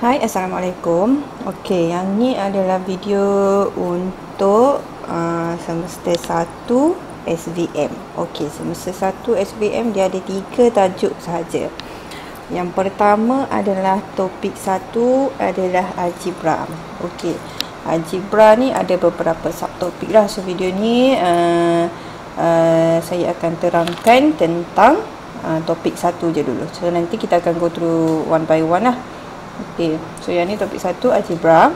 Hai, Assalamualaikum. Okey, yang ni adalah video untuk semester 1 SVM. Okey, semester 1 SVM dia ada 3 tajuk sahaja. Yang pertama adalah topik 1 adalah algebra. Okey, algebra ni ada beberapa subtopik lah. So video ni saya akan terangkan tentang topik 1 je dulu. So nanti kita akan go through one by one lah. Okey, so yang ni topik 1 algebra.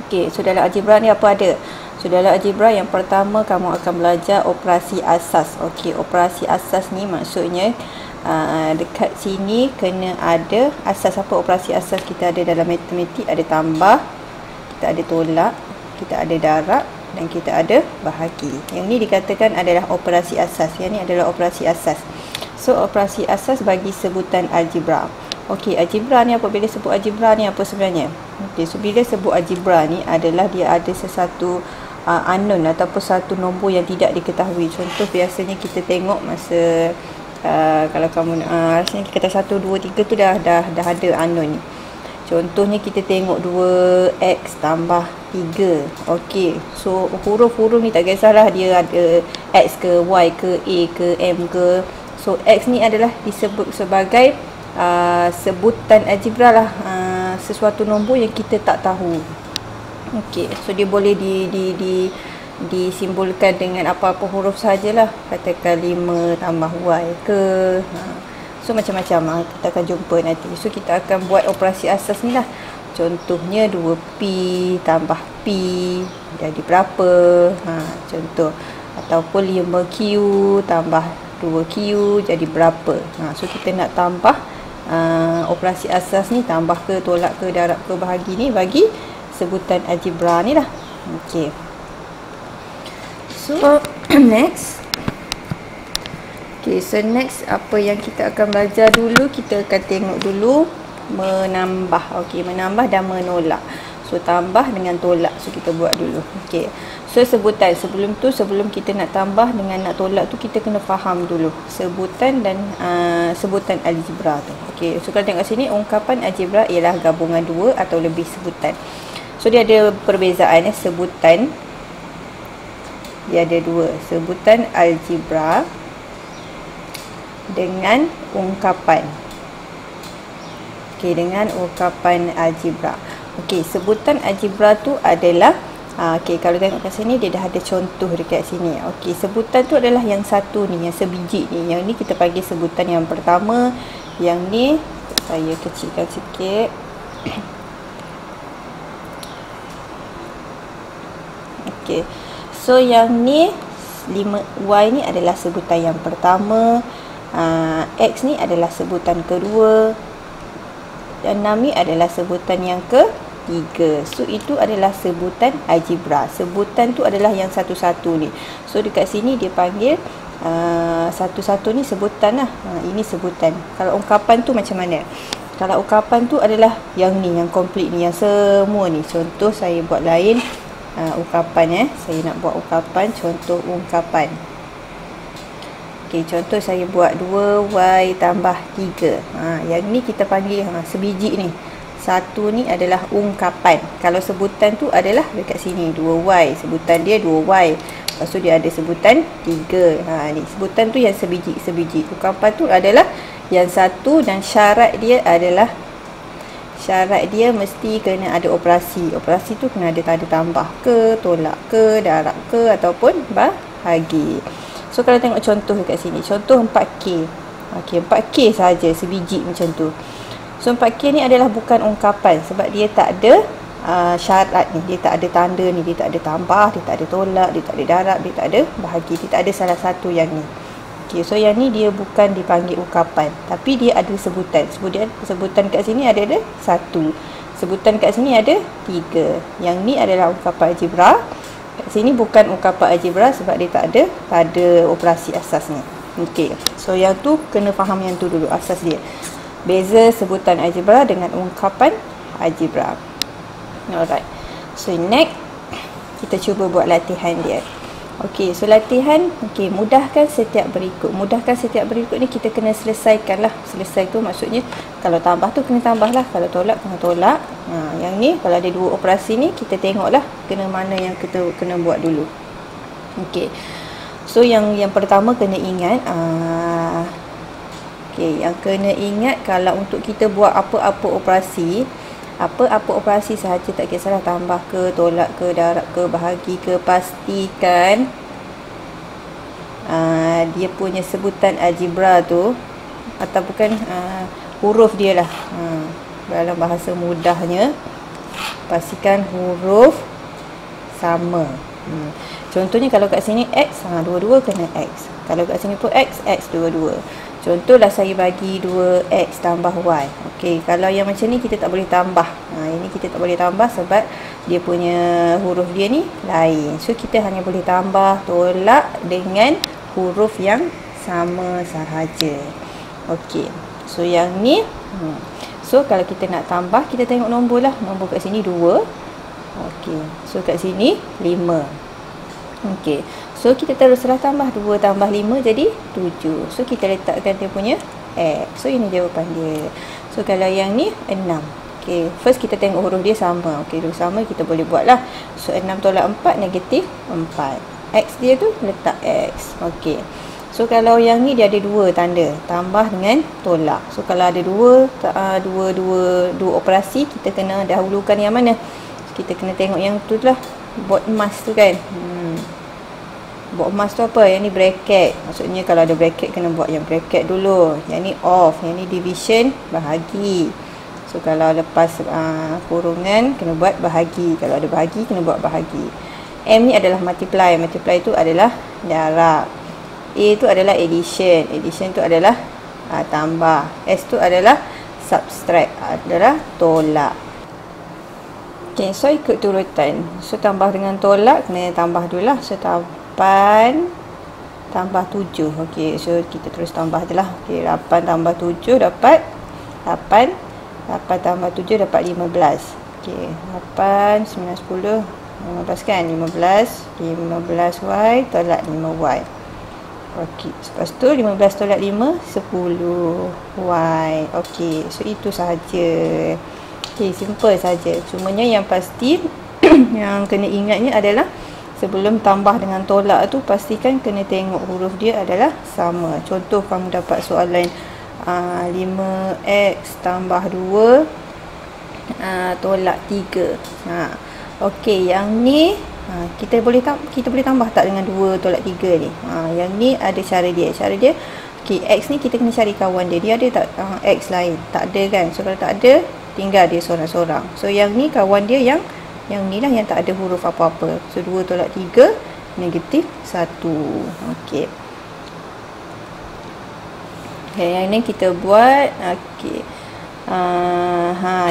Okey, so dalam algebra ni apa ada? So dalam algebra yang pertama kamu akan belajar operasi asas. Okey, operasi asas ni maksudnya dekat sini kena ada asas. Apa operasi asas kita ada dalam matematik? Ada tambah, kita ada tolak, kita ada darab dan kita ada bahagi. Yang ni dikatakan adalah operasi asas. Yang ni adalah operasi asas. So operasi asas bagi sebutan algebra. Okey, algebra ni apa? Bila sebut algebra ni apa sebenarnya? Okey, so bila sebut algebra ni adalah dia ada sesuatu unknown ataupun satu nombor yang tidak diketahui. Contoh biasanya kita tengok masa kalau kamu rasanya kita kata 1, 2, 3 tu dah ada unknown ni. Contohnya kita tengok 2x tambah 3. Okey, so huruf-huruf ni tak kisahlah dia ada x ke y ke a ke m ke. So x ni adalah disebut sebagai sebutan algebra lah, sesuatu nombor yang kita tak tahu. Okey, so dia boleh disimbolkan dengan apa-apa huruf sajalah. Katakan 5 tambah y ke. So macam-macam kita akan jumpa nanti. So kita akan buat operasi asas ni lah. Contohnya 2p tambah p jadi berapa? Contoh. Ataupun 5q tambah 2q jadi berapa? So kita nak tambah operasi asas ni, tambah ke, tolak ke, darab ke, bahagi ni bagi sebutan algebra ni lah. Okey. So next. Okey, so next apa yang kita akan belajar dulu, kita akan tengok dulu menambah. Okey, menambah dan menolak. So tambah dengan tolak. So kita buat dulu. Okey. So sebutan sebelum kita nak tambah dengan nak tolak tu kita kena faham dulu sebutan dan sebutan algebra tu. Okey. So kalau tengok sini ungkapan algebra ialah gabungan dua atau lebih sebutan. So dia ada perbezaan sebutan. Dia ada dua, sebutan algebra dengan ungkapan. Okey, dengan ungkapan algebra. Okey, sebutan algebra tu adalah okey, kalau tengok kat sini dia dah ada contoh dekat sini. Okey, sebutan tu adalah yang satu ni, yang sebiji ni. Yang ni kita panggil sebutan yang pertama. Yang ni saya kecilkan sikit. Okey. So yang ni 5y ni adalah sebutan yang pertama. X ni adalah sebutan kedua. Dan 6 ni adalah sebutan yang ketiga. So itu adalah sebutan algebra. Sebutan tu adalah yang satu-satu ni. So dekat sini dia panggil satu-satu ni sebutan lah. Ini sebutan. Kalau ungkapan tu macam mana? Kalau ungkapan tu adalah yang ni, yang komplit ni, yang semua ni. Contoh saya buat lain ungkapan saya nak buat ungkapan. Contoh ungkapan. Okey, contoh saya buat 2y tambah 3. Yang ni kita panggil sebiji ni. Satu ni adalah ungkapan. Kalau sebutan tu adalah dekat sini 2y, sebutan dia 2y. Lepas tu dia ada sebutan 3. Ni sebutan tu yang sebiji. Ungkapan tu adalah yang satu dan syarat dia adalah mesti kena ada operasi. Operasi tu kena ada tanda tambah ke, tolak ke, darab ke ataupun bahagi. So kalau tengok contoh dekat sini, contoh 4k. Okey, 4k saja sebiji macam tu. So 4k ni adalah bukan ungkapan sebab dia tak ada syarat ni, dia tak ada tanda ni, dia tak ada tambah, dia tak ada tolak, dia tak ada darab, dia tak ada bahagi, dia tak ada salah satu yang ni. Okey, so yang ni dia bukan dipanggil ungkapan, tapi dia ada sebutan. Sebutan kat sini ada satu. Sebutan kat sini ada 3. Yang ni adalah ungkapan algebra. Kat sini bukan ungkapan algebra sebab dia tak ada operasi asasnya. Okey, so yang tu kena faham yang tu dulu, asas dia. Beza sebutan algebra dengan ungkapan algebra. Alright. So next kita cuba buat latihan dia. Okey, so latihan, okey, mudahkan setiap berikut. Mudahkan setiap berikut ni kita kena selesaikan lah. Selesai tu maksudnya kalau tambah tu kena tambah lah, kalau tolak kena tolak. Yang ni kalau ada dua operasi ni kita tengoklah kena mana yang kita kena buat dulu. Okey. So yang pertama kena ingat okey, yang kena ingat kalau untuk kita buat apa-apa operasi sahaja, tak kisahlah tambah ke, tolak ke, darab ke, bahagi ke, pastikan dia punya sebutan algebra tu atau bukan huruf dia lah, dalam bahasa mudahnya pastikan huruf sama. Contohnya kalau kat sini X, dua-dua kena X. Kalau kat sini pun X dua-dua. Contohlah saya bagi 2X tambah Y. Okey, kalau yang macam ni kita tak boleh tambah. Ini kita tak boleh tambah sebab dia punya huruf dia ni lain. So kita hanya boleh tambah, tolak dengan huruf yang sama sahaja. Okey. So yang ni so kalau kita nak tambah, kita tengok nombor lah. Nombor kat sini 2. Okey. So kat sini 5. Okey. So kita teruslah tambah 2 tambah 5 jadi 7. So kita letakkan dia punya X. So ini jawapan dia. So kalau yang ni 6. Okey, first kita tengok huruf dia sama. Okey, huruf sama kita boleh buat lah. So 6 tolak 4 negatif 4. X dia tu letak X. Okey. So kalau yang ni dia ada 2 tanda, tambah dengan tolak. So kalau ada dua operasi, kita kena dahulukan yang mana? Kita kena tengok yang tu lah, bot emas tu kan. Bot emas tu apa? Yang ni bracket. Maksudnya kalau ada bracket kena buat yang bracket dulu. Yang ni off. Yang ni division, bahagi. So kalau lepas kurungan kena buat bahagi. Kalau ada bahagi kena buat bahagi. M ni adalah multiply. Multiply tu adalah darab. A tu adalah addition. Addition tu adalah tambah. S tu adalah subtract, adalah tolak. Okay, so ikut turutan. So tambah dengan tolak kena tambah dulu lah. So 8 tambah 7. Okey, so kita terus tambah je lah. Okey, 8 tambah 7 dapat 8. 8 tambah 7 dapat 15. Okey, 8, 9, 10, 15 kan? 15Y tolak 5Y. Okey, lepas tu 15 tolak 5, 10Y. Okey, so itu sahaja. Okey, simple saja. Cumanya yang pasti yang kena ingatnya adalah sebelum tambah dengan tolak tu pastikan kena tengok huruf dia adalah sama. Contoh kamu dapat soalan 5X tambah 2 tolak 3. Okey, yang ni kita boleh tambah tak dengan 2 tolak 3 ni? Yang ni ada cara dia. Okey, X ni kita kena cari kawan dia. Dia ada tak X lain? Tak ada kan? So kalau tak ada, tinggal dia seorang-seorang. So yang ni kawan dia yang ni lah yang tak ada huruf apa-apa. So 2 tolak 3 negatif 1. Okey. Okay, yang ni kita buat. Okey.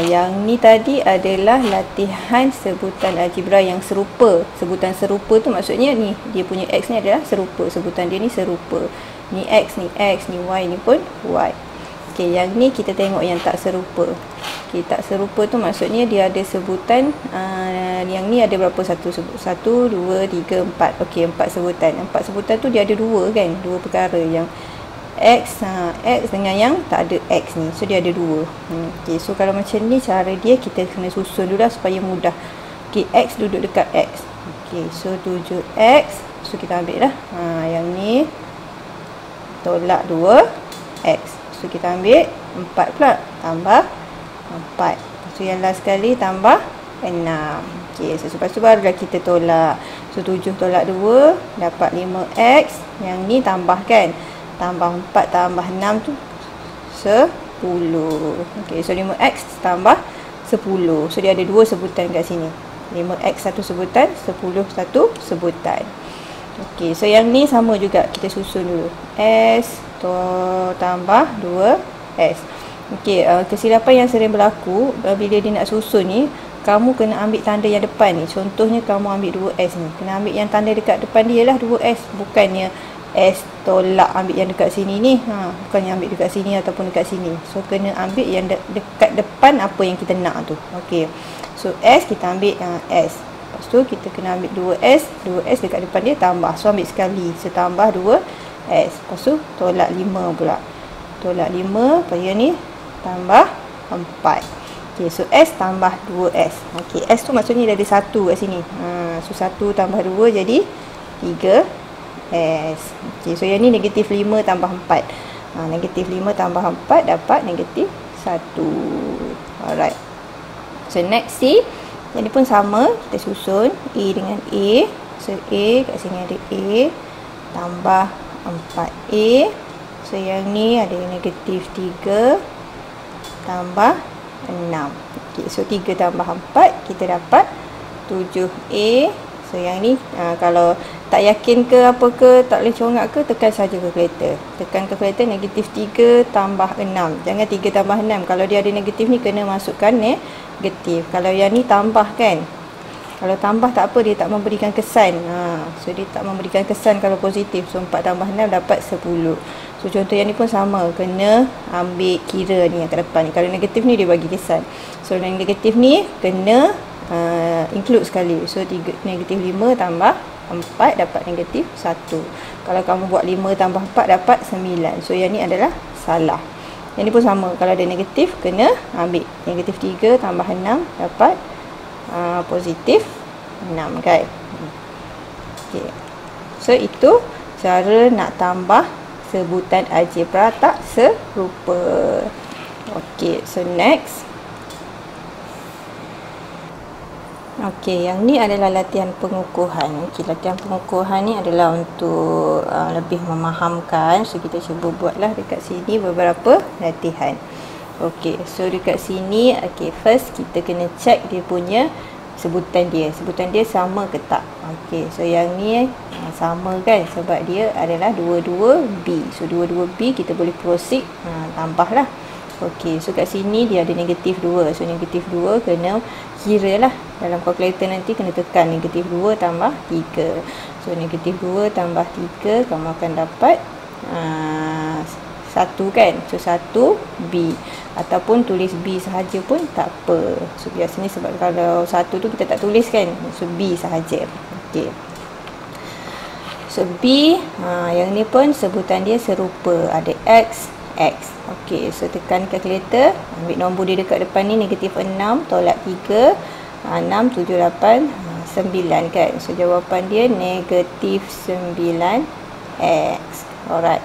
Yang ni tadi adalah latihan sebutan algebra yang serupa. Sebutan serupa tu maksudnya ni dia punya X ni adalah serupa. Sebutan dia ni serupa. Ni X, ni X, ni Y, ni pun Y. Okey, yang ni kita tengok yang tak serupa. Okey, tak serupa tu maksudnya dia ada sebutan yang ni ada berapa? 1, 2, 3, 4. Okey, 4 sebutan. 4 sebutan tu dia ada 2 kan? 2 perkara yang X dengan yang tak ada X ni. So dia ada 2. Okey, so kalau macam ni cara dia kita kena susun dulu lah supaya mudah. Okey, X duduk dekat X. Okey, so 7X. So kita ambil lah. Yang ni tolak 2X. So kita ambil 4 pula, tambah 4. So yang last sekali tambah 6. Okey, so lepas tu barulah kita tolak. So 7 tolak 2 dapat 5X. Yang ni tambahkan. Tambah 4 tambah 6 tu 10. Okey, so 5X tambah 10. So dia ada 2 sebutan kat sini. 5X satu sebutan, 10 satu sebutan. Okey, so yang ni sama juga kita susun dulu. S tambah 2S. Okey, kesilapan yang sering berlaku bila dia nak susun ni, kamu kena ambil tanda yang depan ni. Contohnya kamu ambil 2S ni, kena ambil yang tanda dekat depan dia lah 2S, bukannya S tolak ambil yang dekat sini ni. Bukannya ambil dekat sini ataupun dekat sini. So kena ambil yang dekat depan apa yang kita nak tu. Okey. So S kita ambil S. Lepas Lepas tu kita kena ambil 2S. 2S dekat depan dia tambah. So ambil sekali. So tambah 2S. Lepas tu tolak 5 pula. Tolak 5. Lepas ni tambah 4. Okay, so S tambah 2S. Okay, S tu maksudnya dia ada 1 kat sini. So 1 tambah 2 jadi 3S. Okay, so yang ni negatif 5 tambah 4. Negatif 5 tambah 4 dapat negatif 1. Alright. So next C. Yang ni pun sama. Kita susun A dengan A. So A kat sini ada A tambah 4A. So yang ni ada negatif 3 tambah 6. Okay, so 3 tambah 4 kita dapat 7A. So yang ni kalau tak yakin ke apa ke, tak boleh congak ke, tekan saja kalkulator. Tekan kalkulator negatif 3 tambah 6. Jangan 3 tambah 6. Kalau dia ada negatif ni kena masukkan negatif. Kalau yang ni tambah kan. Kalau tambah tak apa, dia tak memberikan kesan. So dia tak memberikan kesan kalau positif. So 4 tambah 6 dapat 10. So contoh yang ni pun sama, kena ambil kira ni yang kat depan ni. Kalau negatif ni dia bagi kesan. So yang negatif ni kena include sekali. So negatif 5 tambah 4 dapat negatif 1. Kalau kamu buat 5 tambah 4 dapat 9. So yang ni adalah salah. Yang ni pun sama, kalau ada negatif kena ambil negatif 3 tambah 6 dapat positif 6 kan. Okay. So itu cara nak tambah sebutan algebra tak serupa. Okay, so next. Okay, yang ni adalah latihan pengukuhan. Okay, latihan pengukuhan ni adalah untuk lebih memahamkan. So kita cuba buatlah dekat sini beberapa latihan. Okay, so dekat sini, okay, first kita kena check dia punya sebutan dia. Sebutan dia sama ke tak? Okay, so yang ni sama kan, sebab dia adalah 22B. So 22B kita boleh proceed, tambahlah. Okay, so kat sini dia ada negatif 2. So negatif 2 kena kira lah. Dalam kalkulator nanti kena tekan negatif 2 tambah 3. So negatif 2 tambah 3 kamu akan dapat 1 kan. So 1B. Ataupun tulis B sahaja pun tak apa. So biasanya sebab kalau 1 tu kita tak tulis kan. So B sahaja. Okay. So B, yang ni pun sebutan dia serupa. Ada X, X. Okay, so tekan kalkulator. Ambil nombor dia dekat depan ni negatif 6 tolak 3. 6, 7, 8, 9 kan. So jawapan dia negatif 9X. Alright.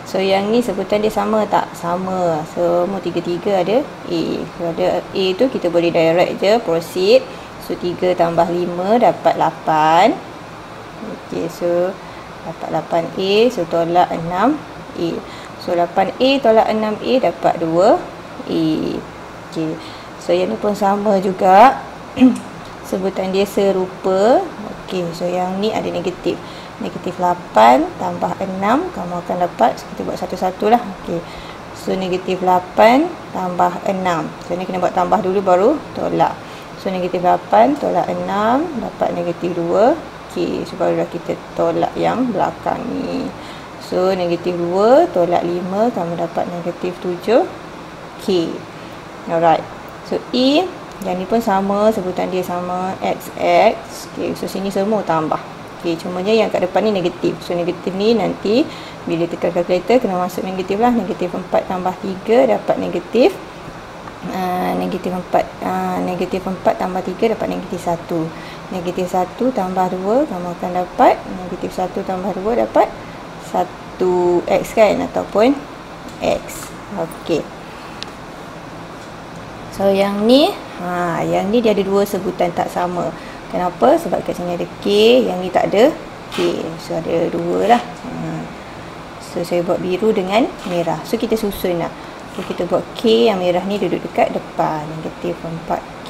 So yang ni sebutan dia sama tak? Sama. Semua tiga-tiga ada A. So ada A tu kita boleh direct je, proceed. So 3 tambah 5 dapat 8. Okay, so dapat 8A. So tolak 6A. So 8A tolak 6A dapat 2A. Okay. So yang ni pun sama juga. Sebutan dia serupa. Okay, so yang ni ada negatif. Negatif 8 tambah 6 kamu akan dapat, so kita buat satu-satu lah. Okay, so negatif 8 tambah 6. So ni kena buat tambah dulu baru tolak. So negatif 8 tolak 6 dapat negatif 2. Okay, so barulah kita tolak yang belakang ni. So negatif 2 tolak 5 kamu dapat negatif 7. Okay, alright. So E, yang ni pun sama, sebutan dia sama, XX. Okay, so sini semua tambah. Okay, cumanya yang kat depan ni negatif. So negatif ni nanti bila tekan kalkulator kena masuk negatif lah. Negatif 4 tambah 3 dapat negatif negatif 4 negatif 4 tambah 3 dapat negatif 1. Negatif 1 tambah 2 kamu akan dapat negatif 1 tambah 2 dapat 1x kan, ataupun x. Okey. So yang ni dia ada dua sebutan tak sama. Kenapa? Sebab kat sini ada K, yang ni tak ada K. So ada dua lah. So saya buat biru dengan merah. So kita susun lah. So kita buat K yang merah ni duduk dekat depan. Negatif 4K.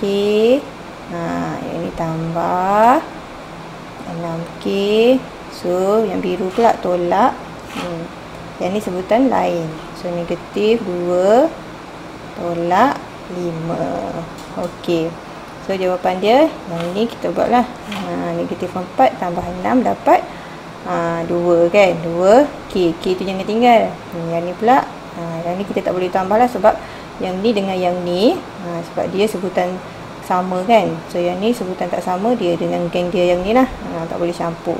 Yang ni tambah 6K. So yang biru pula tolak. Yang ni sebutan lain. So negatif 2 tolak 5. Okey. So jawapan dia yang ni kita buatlah. Negatif 4 tambah 6 dapat 2 kan. 2K. K tu jangan tinggal. Yang ni pula yang ni kita tak boleh tambah lah, sebab yang ni dengan yang ni sebab dia sebutan sama kan. So yang ni sebutan tak sama, dia dengan geng dia yang ni lah. Tak boleh campur.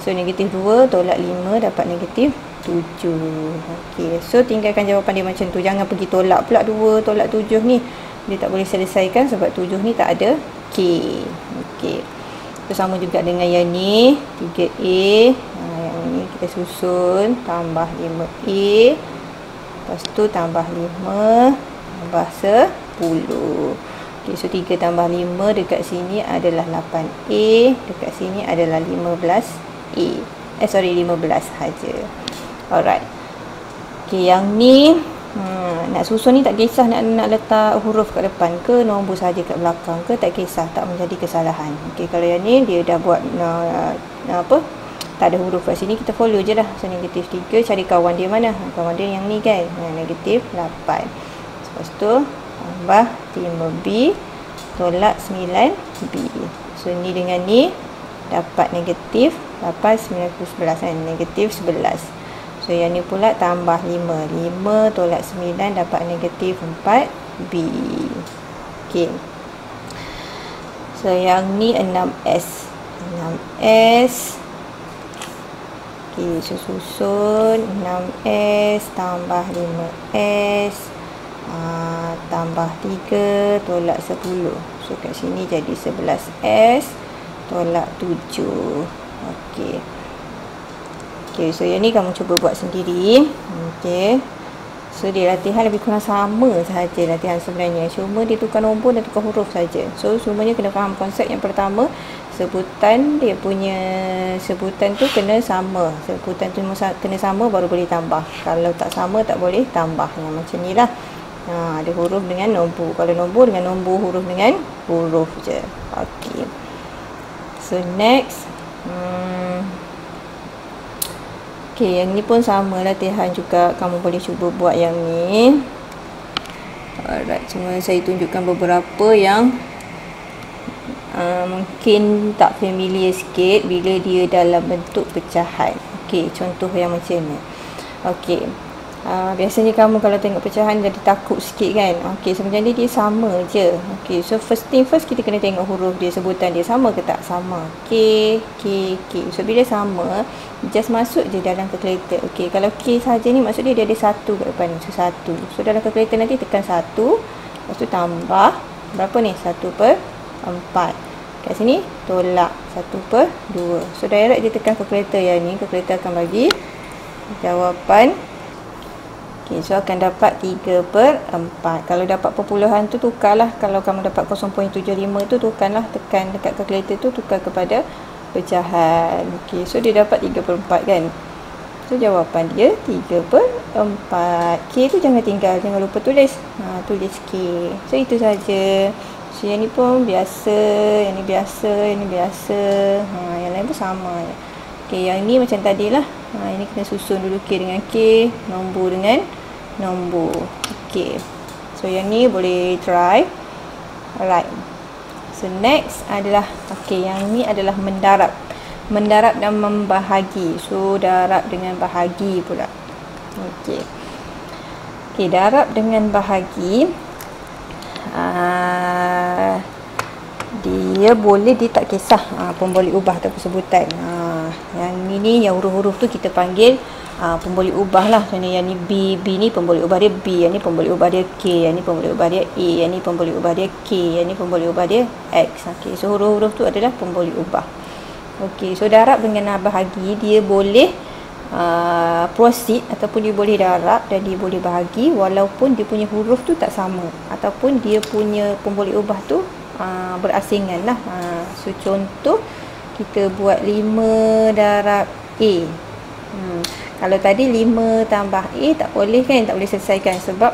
So negatif 2 tolak 5 dapat negatif 7. Okey, so tinggalkan jawapan dia macam tu. Jangan pergi tolak pula 2 tolak 7 ni. Dia tak boleh selesaikan sebab 7 ni tak ada K. Okey. So sama juga dengan yang ni, 3A. Yang ni kita susun tambah 5A. Lepas tu tambah 5 tambah 10. Okay, so 3 tambah 5 dekat sini adalah 8A. Dekat sini adalah 15A. 15 saja. Alright. Okay, yang ni nak susun ni tak kisah nak letak huruf kat depan ke nombor saja kat belakang ke, tak kisah, tak menjadi kesalahan. Okay, kalau yang ni dia dah buat tak ada huruf kat sini, kita follow je lah. So negatif 3, cari kawan dia mana? Kawan dia yang ni kan, negatif 8. Lepas tu tambah 5B tolak 9B. So ni dengan ni dapat negatif 8, 9, 11 kan, negatif 11. So yang ni pula tambah 5 tolak 9 dapat negatif 4B. Okay. So yang ni 6S. Okay, so susun 6S tambah 5S tambah 3 tolak 10. So kat sini jadi 11S tolak 7. Okay. Okay, so yang ni kamu cuba buat sendiri. Okay. So dia latihan lebih kurang sama sahaja latihan sebenarnya. Cuma dia tukar nombor dan tukar huruf saja. So semuanya kena faham konsep yang pertama. Sebutan dia punya sebutan tu kena sama. Sebutan tu kena sama baru boleh tambah. Kalau tak sama tak boleh tambah. Yang macam ni lah. Ada huruf dengan nombor. Kalau nombor dengan nombor, huruf dengan huruf je. Okay. So next. Okay, yang ni pun sama latihan juga. Kamu boleh cuba buat yang ni. Alright, cuma saya tunjukkan beberapa yang mungkin tak familiar sikit bila dia dalam bentuk pecahan. Okay, contoh yang macam ni. Okay, biasanya kamu kalau tengok pecahan jadi takut sikit kan. Okay, sebenarnya dia sama je. Okay, so first thing first kita kena tengok huruf dia, sebutan dia sama ke tak? Sama. K. So bila sama, just masuk je dalam kalkulator. Okay, kalau K saja ni maksud dia ada 1 kat depan ni. So 1. So dalam kalkulator nanti tekan 1. Lepas tu tambah. Berapa ni? 1/4. Kat sini tolak 1/2. So direct dia tekan kalkulator yang ni. Kalkulator akan bagi jawapan. Okay, so akan dapat 3/4. Kalau dapat perpuluhan tu tukarlah. Kalau kamu dapat 0.75 tu tukarlah. Tekan dekat kalkulator tu tukar kepada pecahan. Okay, so dia dapat 3/4 kan. So jawapan dia 3/4. K tu jangan tinggal, jangan lupa tulis. Tulis K. So itu saja. So yang ni pun biasa, yang ni biasa, yang ni biasa. Yang lain pun sama. Okay, yang ni macam tadi lah. Ini kena susun dulu K dengan K, nombor dengan nombor. Okay. So yang ni boleh try. Alright. So next adalah, okay, yang ni adalah mendarab. Mendarab dan membahagi. So darab dengan bahagi pula. Okay. Okay, darab dengan bahagi. Dia boleh, dia tak kisah pun boleh ubah ataupun sebutan. Yang ni yang huruf-huruf tu kita panggil pun boleh ubah lah. Contohnya yang ni B ni pun boleh ubah dia B, yang ni pun boleh ubah dia K, yang ni pun boleh ubah dia A, yang ni pun boleh ubah dia K, yang ni pun boleh ubah dia X. Okay, so huruf-huruf tu adalah pun boleh ubah. Okay, so darab dengan bahagi dia boleh proceed ataupun dia boleh darab dan dia boleh bahagi walaupun dia punya huruf tu tak sama ataupun dia punya pun boleh ubah tu berasingan lah. So contoh kita buat 5 darab A. Kalau tadi 5 tambah A tak boleh kan, tak boleh selesaikan sebab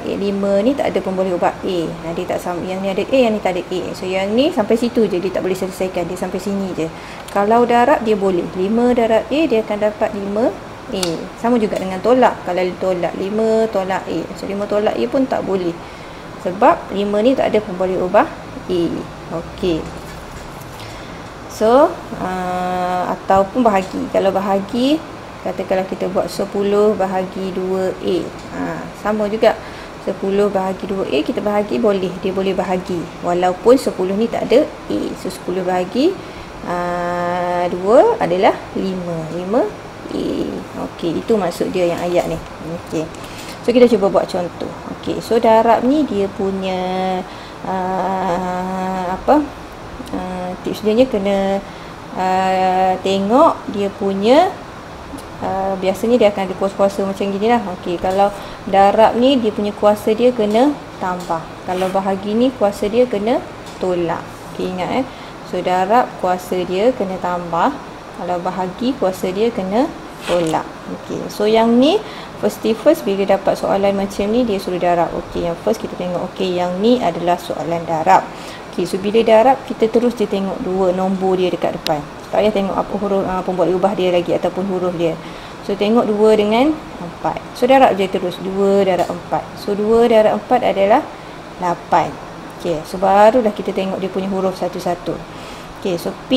5 ni tak ada pun boleh ubah A. Dia tak sama, yang ni ada A, yang ni tak ada A. So yang ni sampai situ je, dia tak boleh selesaikan, dia sampai sini je. Kalau darab dia boleh 5 darab A, dia akan dapat 5A. Sama juga dengan tolak. Kalau tolak 5 tolak A, so 5 tolak A pun tak boleh sebab 5 ni tak ada pun boleh ubah A. Okey. So ataupun bahagi. Kalau bahagi, katakanlah kita buat 10 bahagi 2A. Sama juga. 10 bahagi 2A, kita bahagi boleh. Dia boleh bahagi. Walaupun 10 ni tak ada A. So, 10 bahagi 2 adalah 5. 5A. Okey, itu maksud dia yang ayat ni. Okey. So, kita cuba buat contoh. Okey, so darab ni dia punya tips dia kena tengok dia punya biasanya dia akan ada kuasa-kuasa macam gini lah. Okey, kalau darab ni dia punya kuasa dia kena tambah. Kalau bahagi ni kuasa dia kena tolak. Okey, ingat So darab kuasa dia kena tambah. Kalau bahagi kuasa dia kena tolak. Okey, so yang ni first bila dapat soalan macam ni dia suruh darab. Okey, yang first kita tengok okey yang ni adalah soalan darab. Okey, so bila darab kita terus dia tengok dua nombor dia dekat depan. Tak payah tengok apa huruf pembuat ubah dia lagi ataupun huruf dia. So tengok 2 dengan 4. So darab je terus 2 darab 4. So 2 darab 4 adalah 8. Okey, so barulah kita tengok dia punya huruf satu-satu. Okey, so P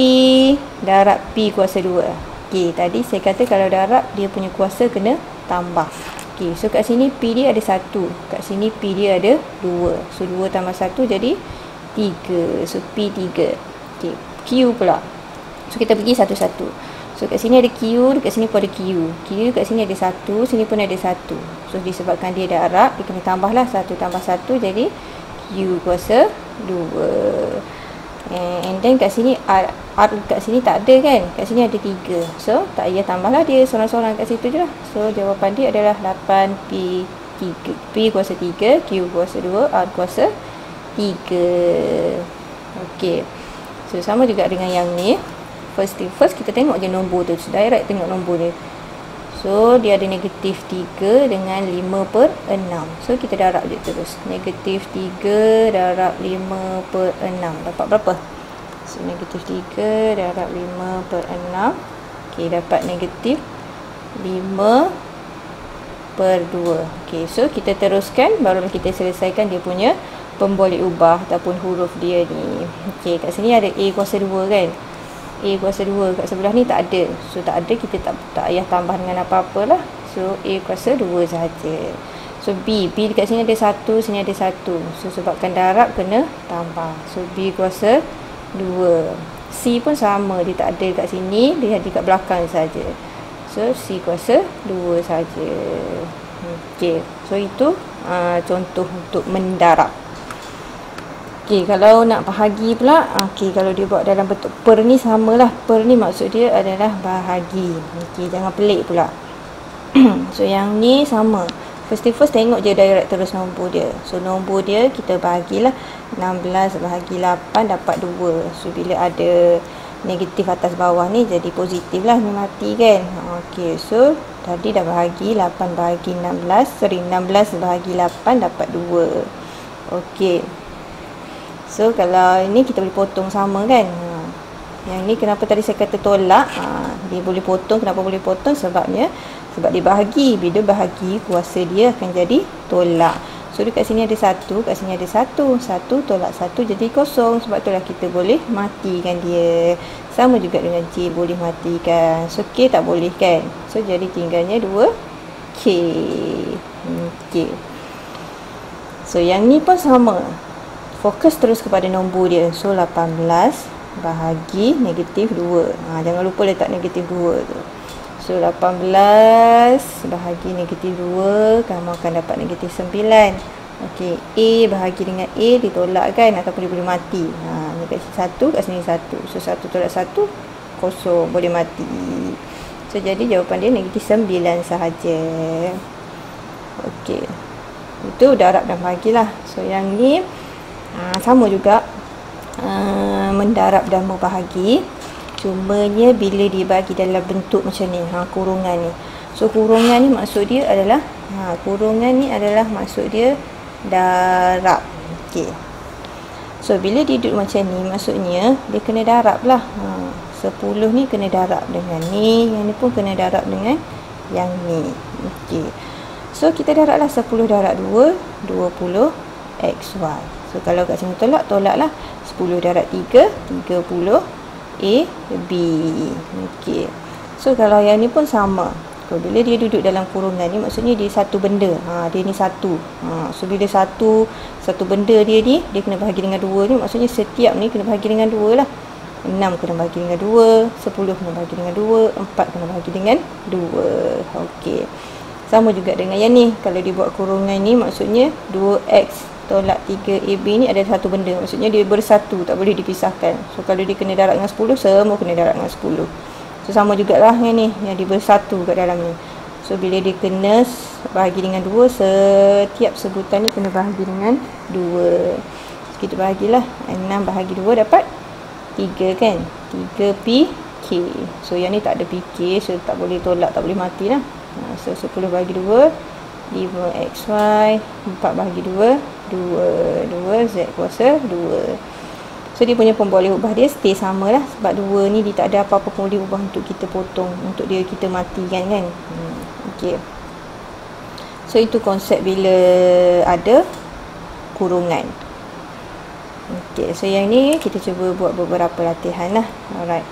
darab P kuasa 2. Okey, tadi saya kata kalau darab dia punya kuasa kena tambah. Okey, so kat sini P dia ada 1. Kat sini P dia ada 2. So 2 tambah 1 jadi 3. So P 3. Okey, Q pula. So kita pergi satu-satu. So kat sini ada Q, dekat sini pun ada Q. Q kat sini ada 1, sini pun ada 1. So disebabkan dia darab, dia kena tambahlah 1 tambah 1 jadi Q kuasa 2. And then kat sini R kat sini tak ada kan? Kat sini ada 3. So tak payah tambahlah dia sorang-sorang kat situ je lah. So jawapan dia adalah 8P 3. P kuasa 3, Q kuasa 2, R kuasa 3. Okey. So sama juga dengan yang ni. First kita tengok je nombor tu. So, direct tengok nombor dia. So dia ada negatif 3 dengan 5/6. So kita darab je terus. Negatif 3 darab 5/6. Dapat berapa? So negatif 3 darab 5/6. Okey, dapat negatif 5/2. Okey, so kita teruskan. Barulah kita selesaikan dia punya pemboleh ubah ataupun huruf dia ni. Okey, kat sini ada A kuasa 2 kan? A kuasa 2 kat sebelah ni tak ada. So tak ada, kita tak payah tambah dengan apa-apalah. So A kuasa 2 saja. So B dekat sini ada 1, sini ada 1. So sebabkan darab kena tambah. So B kuasa 2. C pun sama, dia tak ada kat sini, dia ada kat belakang saja. So C kuasa 2 saja. Okey, so itu contoh untuk mendarab. Okey, kalau nak bahagi pula, okey, kalau dia buat dalam bentuk per ni samalah. Per ni maksud dia adalah bahagi. Okey, jangan pelik pula. So yang ni sama. First tengok je direct terus nombor dia. So nombor dia kita bahagilah 16 bahagi 8 dapat 2. So bila ada negatif atas bawah ni jadi positif lah, ni mati kan. Okey, so tadi dah bahagi 8 bahagi 16 bahagi 8 dapat 2. Okey. So kalau ini kita boleh potong sama kan. Yang ni kenapa tadi saya kata tolak, dia boleh potong. Kenapa boleh potong? Sebab dia bahagi. Bila bahagi kuasa dia akan jadi tolak. So dekat sini ada 1, kat sini ada 1. 1 tolak 1 jadi kosong. Sebab itulah kita boleh matikan dia. Sama juga dengan C, boleh matikan. So K tak boleh kan. So jadi tinggalnya 2K. Okay. So yang ni pun sama. Fokus terus kepada nombor dia. So 18 bahagi negatif 2. Jangan lupa letak negatif 2 tu. So 18 bahagi negatif 2, kamu akan dapat negatif 9. Okey, A bahagi dengan A ditolak kan, ataupun dia boleh mati. Ni kat sini 1, kat sini 1. So 1 tolak 1 kosong, boleh mati. So jadi jawapan dia negatif 9 sahaja. Okey, itu darab dan bahagilah. So yang ni sama juga, mendarab dan membahagi. Cumanya bila dibagi dalam bentuk macam ni, kurungan ni. So kurungan ni maksud dia adalah maksud dia darab. Okey. So bila dia duduk macam ni, maksudnya dia kena darab lah. 10 ni kena darab dengan ni, yang ni pun kena darab dengan yang ni. Okey. So kita darablah 10 darab 2, 20 XY. So kalau kat sini tolaklah 10 darab 3, 30 A, B. Okey. So kalau yang ni pun sama. Bila dia duduk dalam kurungan ni, maksudnya dia satu benda. Dia ni satu. So bila satu benda dia ni, dia kena bahagi dengan 2 ni, maksudnya setiap ni kena bahagi dengan 2 lah. 6 kena bahagi dengan 2, 10 kena bahagi dengan 2, 4 kena bahagi dengan 2. Okey. Sama juga dengan yang ni. Kalau dibuat kurungan ni, maksudnya 2x tolak 3AB ni ada satu benda. Maksudnya dia bersatu, tak boleh dipisahkan. So kalau dia kena darab dengan 10, semua kena darab dengan 10. So sama jugalah yang ni, yang dia bersatu kat dalam ni. So bila dia kena bahagi dengan 2, setiap sebutan ni kena bahagi dengan 2. So kita bahagilah. 6 bahagi 2 dapat 3 kan. 3PK. So yang ni tak ada PK, so tak boleh tolak, tak boleh mati lah. So 10 bahagi 2, 5XY. 4 bahagi 2, 2 Z kuasa 2. So dia punya pemboleh ubah dia stay sama lah. Sebab 2 ni dia tak ada apa-apa pemboleh ubah untuk kita potong, untuk dia kita matikan kan. Okay. So itu konsep bila ada kurungan. Okay. So yang ni kita cuba buat beberapa latihan lah. Alright.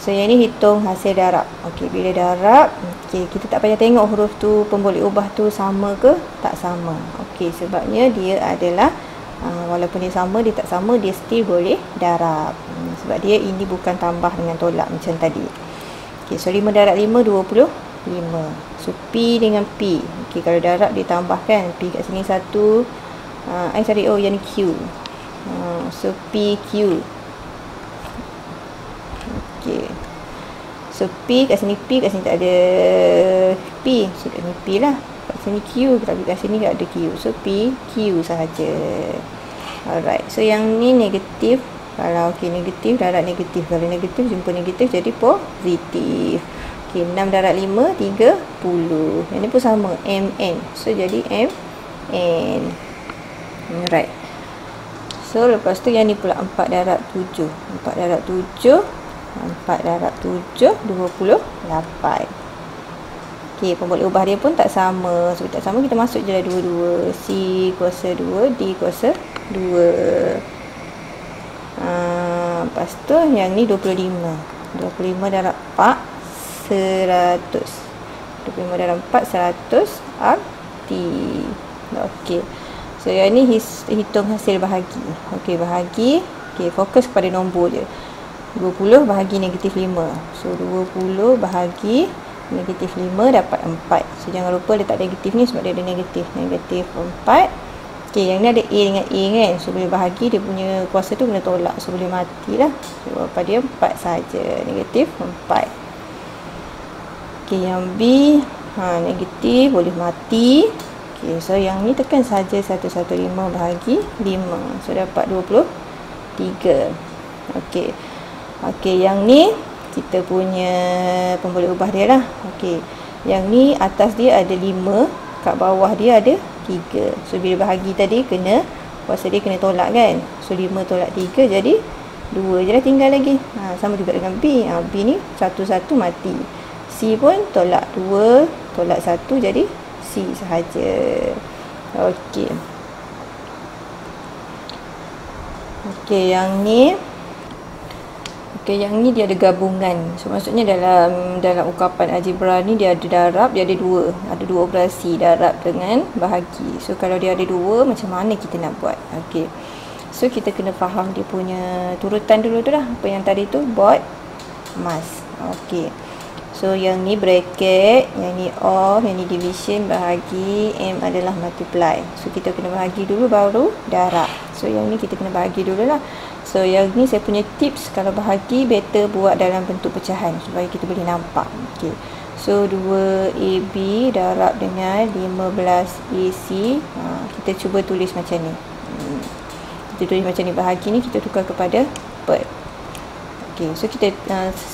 So yang ni hitung hasil darab. Okay. Bila darab, okay, kita tak payah tengok huruf tu pemboleh ubah tu sama ke tak sama. Okay. Sebabnya dia adalah walaupun dia sama, dia tak sama, dia still boleh darab. Sebab dia ini bukan tambah dengan tolak macam tadi. Okay, so 5 darab 5, 25. So P dengan P. Okay, kalau darab dia tambah kan. P kat sini 1. Yang ni Q. So PQ. Okay. So P kat sini P, kat sini tak ada P. So kat sini P lah. Kat sini Q, tapi kat sini tak ada Q. So P, Q sahaja. Alright. So yang ni negatif. Kalau negatif, darab negatif. Kalau negatif, jumpa negatif jadi positif. Okay, 6 darab 5, 30. Yang ni pun sama, MN. So jadi MN. Alright. So lepas tu yang ni pula 4 darab 7. 4 darab 7, 4 darab 7, 28. Okey, pemboleh ubah dia pun tak sama. So tak sama, kita masuk je lah 2. C kuasa 2, D kuasa 2. Lepas tu yang ni 25. 25 darab 4, 100. 25 darab 4, 100 RT. Okey. So yang ni hitung hasil bahagi. Okey, bahagi. Okey, fokus kepada nombor je. 20 bahagi negatif 5. So 20 bahagi negatif 5 dapat 4. So jangan lupa letak negatif ni sebab dia ada negatif. Negatif 4. Okey, yang ni ada A dengan A kan. So boleh bahagi, dia punya kuasa tu kena tolak. So boleh matilah. So apa dia 4 saja. Negatif 4. Okey, yang B negatif boleh mati. Okey, so yang ni tekan saja 115 bahagi 5. So dapat 23. Okey. Okey, yang ni kita punya pemboleh ubah dia lah. Okey. Yang ni atas dia ada 5, kat bawah dia ada 3. So bila bahagi tadi kena kuasa dia kena tolak kan. So 5 tolak 3 jadi 2 je lah tinggal lagi. Sama juga dengan B. B ni 1 mati. C pun tolak 2 tolak 1 jadi C sahaja. Okey. Okey, yang ni yang ni dia ada gabungan. So maksudnya dalam ukapan algebra ni dia ada darab, dia ada dua operasi, darab dengan bahagi. So kalau dia ada 2, macam mana kita nak buat? Okey. So kita kena faham dia punya turutan dulu tu lah. Apa yang tadi tu buat mas. Okey. So yang ni bracket, yang ni off, yang ni division, bahagi, M adalah multiply. So kita kena bahagi dulu baru darab. So yang ni kita kena bahagi dulu lah. So yang ni saya punya tips, kalau bahagi better buat dalam bentuk pecahan supaya kita boleh nampak. Okey. So 2AB darab dengan 15AC. Kita cuba tulis macam ni. Kita tulis macam ni, bahagi ni kita tukar kepada per. Okey, so kita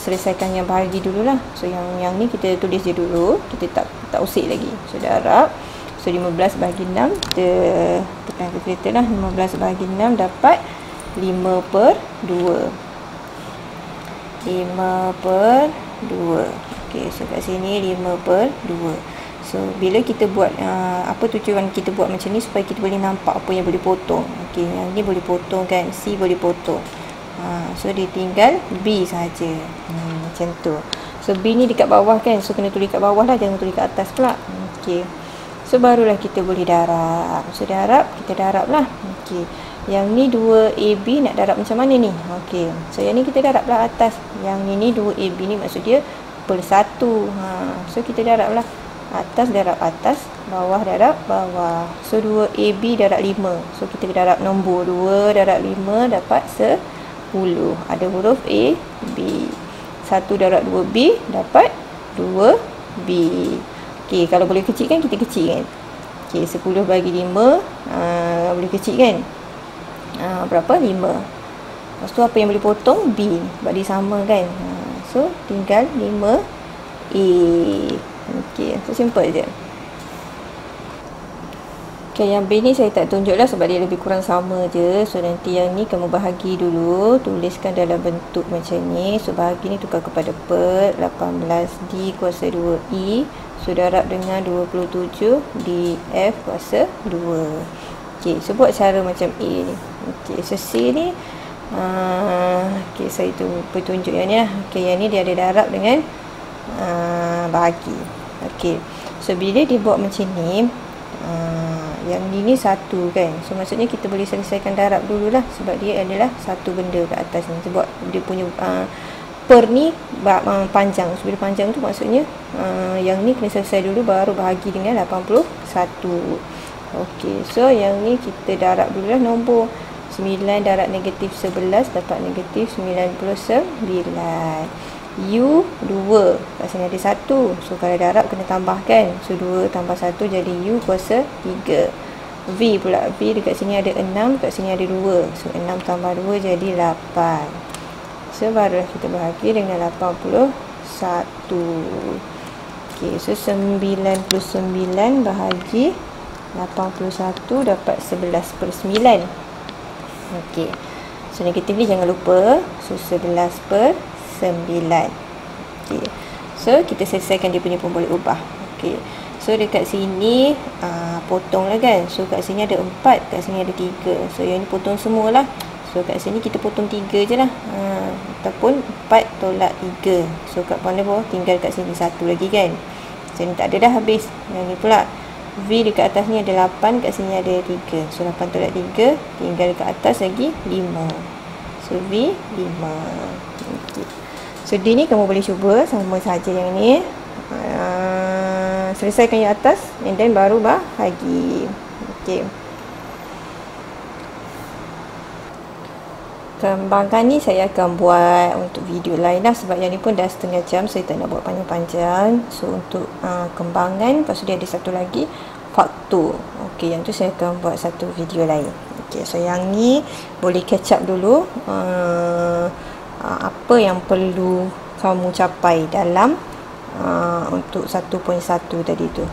selesaikan yang bahagi dululah. So yang ni kita tulis je dulu, kita tak usik lagi. So darab. So 15 bahagi 6, kita tekan kalkulator lah. 15 bahagi 6 dapat 5/2. 5/2. Okey, so kat sini 5/2. So bila kita buat apa tujuan kita buat macam ni, supaya kita boleh nampak apa yang boleh potong. Okey, yang ni boleh potong kan, C boleh potong. So dia tinggal B saja. Macam tu. So B ni dekat bawah kan, so kena tulis kat bawah lah, jangan tulis kat atas pula. Okey. So barulah kita boleh darab. So darab, kita darab lah. Okey. Yang ni 2AB nak darab macam mana ni? Okey. So yang ni kita darab lah atas. Yang ni 2AB ni maksud dia per 1. So kita darab lah. Atas darab atas, bawah darab bawah. So 2AB darab 5. So kita darab nombor 2 darab 5 dapat 10. Ada huruf A, B. 1 darab 2B dapat 2B. Okey, kalau boleh kecilkan kita kecilkan. Okey, 10 bagi 5 boleh kecil kan? Berapa? 5. Lepas tu apa yang boleh potong? B. Sebab dia sama kan? So tinggal 5A. Okey, so simple je. Okey, yang B ni saya tak tunjuk lah sebab dia lebih kurang sama je. So nanti yang ni kamu bahagi dulu, tuliskan dalam bentuk macam ni. So bahagi ni tukar kepada per 18D kuasa 2I. So darab dengan 27 DF kuasa 2. Okey, so buat cara macam A ni. Okey, so C ni okey, saya tunjuk yang ni lah. Okey, yang ni dia ada darab dengan bahagi. Okey, so bila dia buat macam ni, yang ni 1 kan, so maksudnya kita boleh selesaikan darab dululah sebab dia adalah satu benda kat atas ni. Sebab dia punya per ni panjang, so bila panjang tu maksudnya yang ni kena selesai dulu baru bahagi dengan 81. Okey, so yang ni kita darab dululah. Nombor 9 darab negatif 11 dapat negatif 99. U 2, kat sini ada 1. So kalau darab kena tambahkan. So 2 tambah 1 jadi U kuasa 3. V pula, V dekat sini ada 6, kat sini ada 2. So 6 tambah 2 jadi 8. So barulah kita bahagi dengan 81. Okey, so 99 bahagi 81 dapat 11/9. Okey, so negatif ni jangan lupa. So 11/9. Okey, so kita selesaikan dia punya pemboleh ubah. Okey, so dekat sini potong lah kan. So kat sini ada 4, kat sini ada 3. So yang ni potong semualah. So kat sini kita potong 3 je lah, ataupun 4 tolak 3. So kat mana bawah tinggal kat sini 1 lagi kan. So ni tak ada dah, habis. Yang ni pula V dekat atas ni ada 8, kat sini ada 3. So 8 tolak 3, tinggal dekat atas lagi 5. So V 5. Okay. So D ni kamu boleh cuba sama saja yang ni. Selesaikan yang atas and then baru bahagi. Okey. Kembangkan ni saya akan buat untuk video lain lah sebab yang ni pun dah setengah jam, saya tak nak buat panjang-panjang. So untuk kembangan, lepas tu dia ada satu lagi faktor. Okey, yang tu saya akan buat satu video lain. Okey, so yang ni boleh catch up dulu. Apa yang perlu kamu capai dalam untuk 1.1 tadi tu,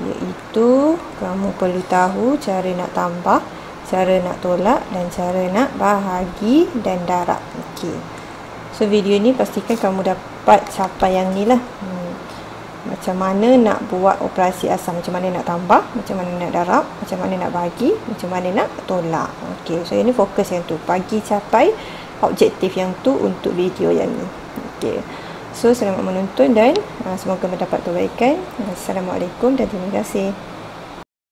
iaitu kamu perlu tahu cara nak tambah, cara nak tolak dan cara nak bahagi dan darab. Okey, so video ni pastikan kamu dapat capai yang ni lah. Macam mana nak buat operasi asal, macam mana nak tambah, macam mana nak darab, macam mana nak bahagi, macam mana nak tolak. Okey, so ini fokus yang tu, bagi capai objektif yang tu untuk video yang ni. Okey, so selamat menonton dan semoga mendapat kebaikan. Assalamualaikum dan terima kasih.